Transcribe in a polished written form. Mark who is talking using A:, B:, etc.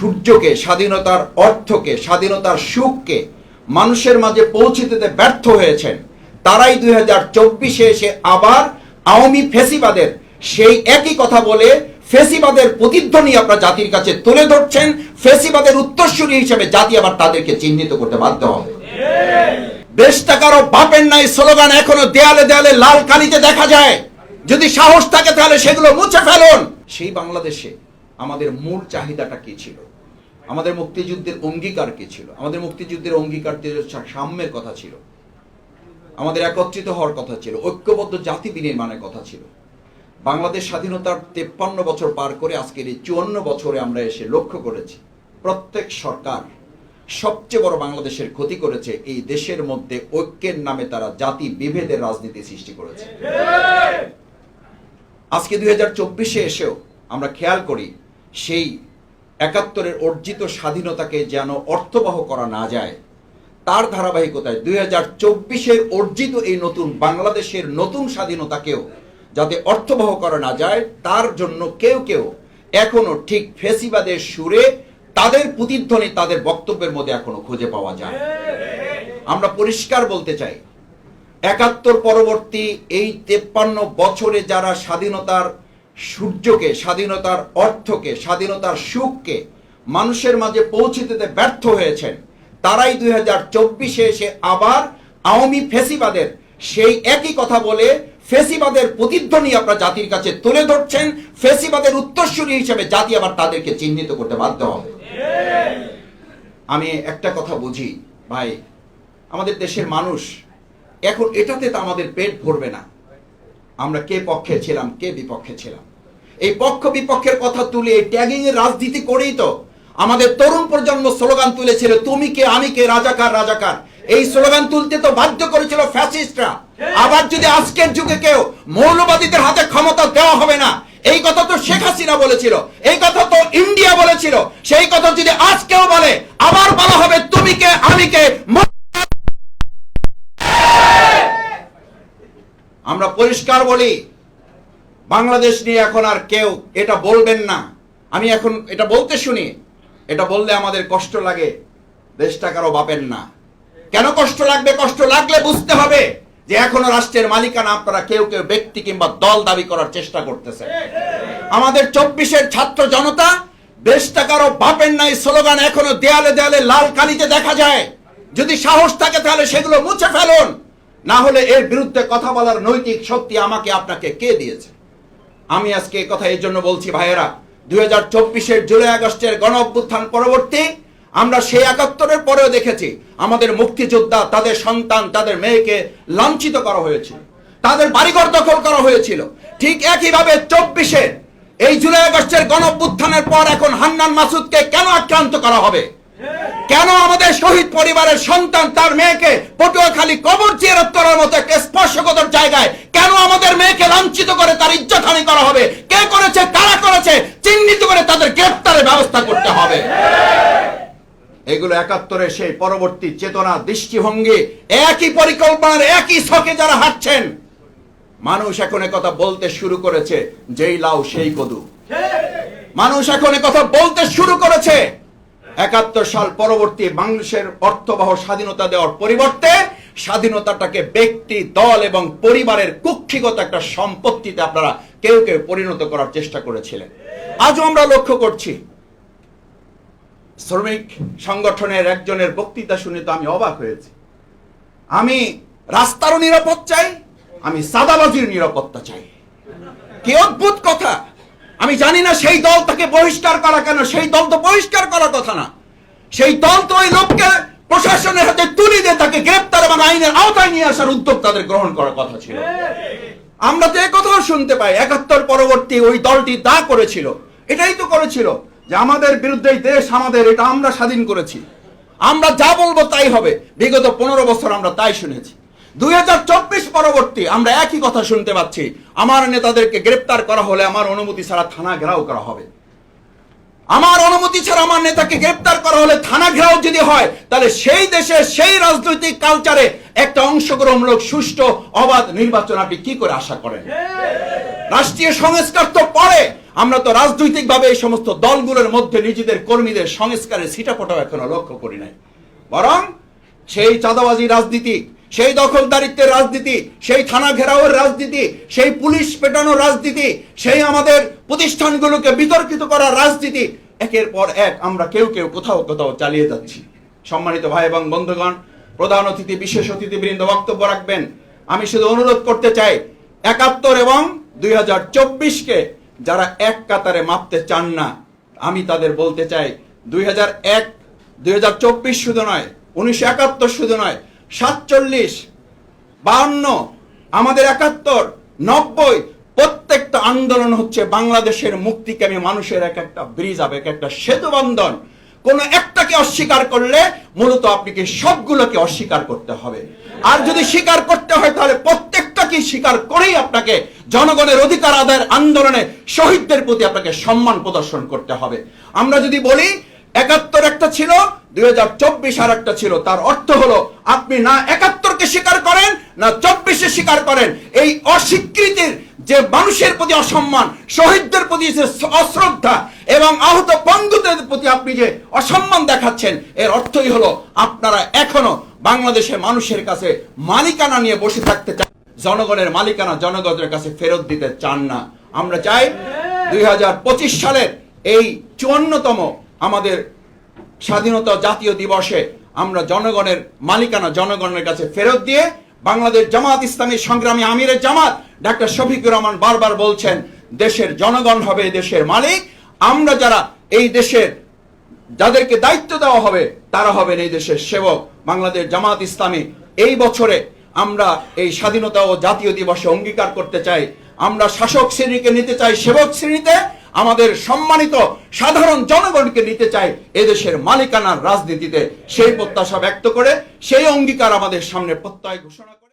A: সূর্যকে, স্বাধীনতার অর্থকে, স্বাধীনতার সুখকে মানুষের মাঝে পৌঁছে দিতে ব্যর্থ হয়েছেন, তারাই 2024-এ এসে আবার আওয়ামী ফ্যাসিবাদের সেই একই কথা বলে ফ্যাসিবাদের প্রতিধ্বনি আপনারা জাতির কাছে তুলে ধরছেন। ফ্যাসিবাদের উত্তরসূরি হিসেবে জাতি আবার তাদেরকে চিহ্নিত করতে বাধ্য হবে। দেশটা কারো বাপের নাই স্লোগান এখনো দেয়ালে দেয়ালে লাল কালিতে দেখা যায়। যদি সাহস থাকে তাহলে সেগুলো মুছে ফেলুন। সেই বাংলাদেশে আমাদের মূল চাহিদাটা কি ছিল? আমাদের মুক্তিযুদ্ধের অঙ্গীকার কি ছিল? আমাদের মুক্তিযুদ্ধের অঙ্গীকার সাম্যের কথা ছিল, আমাদের একত্রিত হওয়ার কথা ছিল, ঐক্যবদ্ধ জাতি বিনির্মাণের কথা ছিল। বাংলাদেশ স্বাধীনতার 53 বছর পার করে আজকের এই 54 বছরে আমরা এসে লক্ষ্য করেছি প্রত্যেক সরকার সবচেয়ে বড় বাংলাদেশের ক্ষতি করেছে। এই দেশের মধ্যে ঐক্যের নামে তারা জাতি বিভেদের রাজনীতি সৃষ্টি করেছে। আজকে 2024-এ এসেও আমরা খেয়াল করি সেই 71-এর অর্জিত স্বাধীনতাকে যেন অর্থবহ করা না যায়, তার ধারাবাহিকতায় 2024-এর অর্জিত এই নতুন বাংলাদেশের নতুন স্বাধীনতাকেও যাতে অর্থবহ করা না যায়, তার জন্য কেউ কেউ এখনো ঠিক ফ্যাসিবাদের সুরে তাদের প্রতিধ্বনি তাদের বক্তব্যের মধ্যে এখনো খুঁজে পাওয়া যায়। আমরা পরিষ্কার বলতে চাই, 71 পরবর্তী এই 53 বছরে যারা স্বাধীনতার সূর্যকে, স্বাধীনতার অর্থকে, স্বাধীনতার সুখকে মানুষের মাঝে পৌঁছে দিতে ব্যর্থ হয়েছেন, তারাই 2024-এ এসে আবার আওয়ামী ফ্যাসিবাদের সেই একই কথা বলে ফ্যাসিবাদের প্রতিধ্বনি আপনারা জাতির কাছে তুলে ধরছেন। ফ্যাসিবাদের উত্তরসূরি হিসেবে জাতি আবার তাদেরকে চিহ্নিত করতে বাধ্য হবে। আমি একটা কথা বুঝি ভাই, আমাদের দেশের মানুষ এখন এটাতে তো আমাদের পেট ভরবে না আমরা কে পক্ষে ছিলাম কে বিপক্ষে ছিলাম। এই পক্ষ বিপক্ষের কথা তুলে এই ট্যাগিং এর রাজনীতি করেই তো আমাদের তরুণ প্রজন্ম স্লোগান তুলেছিল, তুমি কে আমি কে, রাজাকার রাজাকার। এই স্লোগান তুলতে তো বাধ্য করেছিল ফ্যাসিস্টরা। আবার যদি আজকের যুগে কেউ মৌলবাদীদের হাতে ক্ষমতা দেওয়া হবে না, এই কথা তো শেখ হাসিনা বলেছিল, এই কথা তো ইন্ডিয়া বলেছিল, সেই কথা যদি আজকেও বলে আবার বলা হবে তুমি কে আমি কে। আমরা পরিষ্কার বলি, বাংলাদেশ নিয়ে এখন আর কেউ এটা বলবেন না। আমি এখন এটা বলতে শুনি, এটা বললে আমাদের কষ্ট লাগে, দেশটা কারো বাপের না। কেন কষ্ট লাগবে? কষ্ট লাগলে বুঝতে হবে যে এখনো রাষ্ট্রের মালিকানা আপনারা কেউ কেউ ব্যক্তি কিংবা দল দাবি করার চেষ্টা করতেছে। আমাদের 24-এর ছাত্র জনতা দেশটা কারো বাপের নাই স্লোগান এখনো দেয়ালে দেয়ালে লাল কালিতে দেখা যায়। যদি সাহস থাকে তাহলে সেগুলো মুছে ফেলুন, না হলে এর বিরুদ্ধে কথা বলার নৈতিক শক্তি আমাকে আপনাকে কে দিয়েছে? আমি আজকে এই কথা এই জন্য বলছি ভাইয়েরা, 2024-এর জুলাই আগস্টের গণ অভ্যুত্থান পরবর্তী আমরা সেই 71-এর পরেও দেখেছি আমাদের মুক্তিযোদ্ধা, তাদের সন্তান, তাদের মেয়েকে লাঞ্ছিত করা হয়েছিল, তাদের বাড়িঘর দখল করা হয়েছিল। ঠিক একইভাবে 24-এর এই জুলাই আগস্টের গণ অভ্যুত্থানের পর এখন হান্নান মাসুদকে কেন আক্রান্ত করা হবে? কেন আমাদের শহীদ পরিবারের সন্তান তার মেয়েকে পটুয়াখালী কবর জিয়ারত করার মতো একটা স্পর্শকাতর জায়গায় কেন আমাদের মেয়েকে লাঞ্ছিত করে তার ইজ্জতহানি করা হবে? কে করেছে, কারা করেছে, চিহ্নিত করে তাদের গ্রেফতারের ব্যবস্থা করতে হবে। এগুলো 71-এর সেই পরবর্তী চেতনা, দৃষ্টিভঙ্গি, একই পরিকল্পনার একই ছকে যারা হাঁটছেন, মানুষ এখন কথা বলতে শুরু করেছে যেই লাউ সেই কদু। মানুষ এখন কথা বলতে শুরু করেছে 71 সাল পরবর্তী বাংলাদেশের অর্থবহ স্বাধীনতা দেওয়ার পরিবর্তে স্বাধীনতাটাকে ব্যক্তি, দল এবং পরিবারের কুক্ষিগত একটা সম্পত্তিতে আপনারা কেউ কেউ পরিণত করার চেষ্টা করেছিলেন। আজও আমরা লক্ষ্য করছি, শ্রমিক সংগঠনের একজনের বক্তৃতা শুনে তো আমি অবাক হয়েছি। আমি রাস্তারও নিরাপদ চাই, আমি সাদাবাজির নিরাপত্তা চাই। কি অদ্ভুত কথা! আমি জানি না সেই দল তাকে বহিষ্কার করা কেন। সেই দল তো বহিষ্কার করার কথা না, সেই দল তো ওই লোককে প্রশাসনের হাতে তুলে দিয়ে তাকে গ্রেপ্তার এবং আইনের আওতায় নিয়ে আসার উদ্যোগ তাদের গ্রহণ করার কথা ছিল। আমরা তো একথাও শুনতে পাই 71 পরবর্তী ওই দলটি দা করেছিল, এটাই তো করেছিল যে আমাদের বিরুদ্ধে দেশ আমাদের, এটা আমরা স্বাধীন করেছি, আমরা যা বলবো তাই হবে। বিগত 15 বছর আমরা তাই শুনেছি। 2024 পরবর্তী আমরা একই কথা শুনতে পাচ্ছি, আমার নেতাদেরকে গ্রেপ্তার করা হলে আমার অনুমতি ছাড়া থানা ঘেরাও করা হবে। আমার অনুমতি ছাড়া আমার নেতাকে গ্রেপ্তার করা হলে থানা ঘেরাও যদি হয়, তাহলে সেই দেশে সেই রাজনৈতিক কালচারে একটা অংশগ্রহণমূলক সুষ্ঠু অবাধ নির্বাচন আপনি কি করে আশা করেন? রাষ্ট্রীয় সংস্কার তো পরে, আমরা তো রাজনৈতিকভাবে এই সমস্ত দলগুলোর মধ্যে নিজেদের কর্মীদের সংস্কারের ছিটাফোঁটাও এখনো লক্ষ্য করি নাই, বরং সেই চাঁদাবাজি রাজনীতি, সেই দখলদারিত্বের রাজনীতি, সেই থানা ঘেরাওয়ের রাজনীতি, সেই পুলিশ পেটানোর রাজনীতি, সেই আমাদের প্রতিষ্ঠানগুলোকে বিতর্কিত করার রাজনীতি একের পর এক আমরা কেউ কেউ কোথাও কোথাও চালিয়ে যাচ্ছি। সম্মানিত ভাই এবং বন্ধুগণ, প্রধান অতিথি বিশেষ অতিথিবৃন্দ বক্তব্য রাখবেন। আমি শুধু অনুরোধ করতে চাই, 71 এবং 2024-কে যারা এক কাতারে মাপতে চান না, আমি তাদের বলতে চাই 2001, 2024 শুধু নয়, 1971 শুধু নয়, 47, 52, আমাদের 71, 90, প্রত্যেকটা আন্দোলন হচ্ছে বাংলাদেশের মুক্তিকামী মানুষের এক একটা ব্রিজ, এক একটা সেতু বন্ধন। কোন একটাকে অস্বীকার করলে মূলত আপনাকে সবগুলোকে অস্বীকার করতে হবে। আর যদি স্বীকার করতে হয় তাহলে প্রত্যেকটাকে স্বীকার করেই আপনাকে জনগণের অধিকার আদায়ের আন্দোলনে শহীদদের প্রতি আপনাকে সম্মান প্রদর্শন করতে হবে। আমরা যদি বলি 71 একটা ছিল, 2024 আর একটা ছিল, তার অর্থ হলো আপনি না 71-কে স্বীকার করেন না 24-এ স্বীকার করেন। এই অস্বীকৃতির যে মানুষের প্রতি অসম্মান, শহীদদের প্রতি যে অশ্রদ্ধা এবং আহত পঙ্গুদের প্রতি আপনি যে অসম্মান দেখাচ্ছেন, এর অর্থই হলো আপনারা এখনো বাংলাদেশের মানুষের কাছে মালিকানা নিয়ে বসে থাকতে চান, জনগণের মালিকানা জনগণের কাছে ফেরত দিতে চান না। আমরা চাই 2025 সালের এই 54তম আমাদের স্বাধীনতা জাতীয় দিবসে আমরা জনগণের মালিকানা জনগণের কাছে ফেরত দিয়ে, বাংলাদেশ জামাত ইসলামী সংগ্রামী আমিরের জামাত ডাক্তার শফিকুর রহমান বারবার বলছেন, দেশের জনগণ হবে দেশের মালিক। আমরা যারা এই দেশের, যাদেরকে দায়িত্ব দেওয়া হবে, তারা হবেন এই দেশের সেবক। বাংলাদেশ জামাত ইসলামী এই বছরে আমরা এই স্বাধীনতা ও জাতীয় দিবসে অঙ্গীকার করতে চাই, আমরা শাসক শ্রেণীকে নিতে চাই সেবক শ্রেণীতে, আমাদের সম্মানিত সাধারণ জনগণকে নিতে চাই এদেশের মালিকানার রাজনীতিতে। সেই প্রত্যাশা ব্যক্ত করে, সেই অঙ্গীকার আমাদের সামনে প্রত্যয় ঘোষণা করে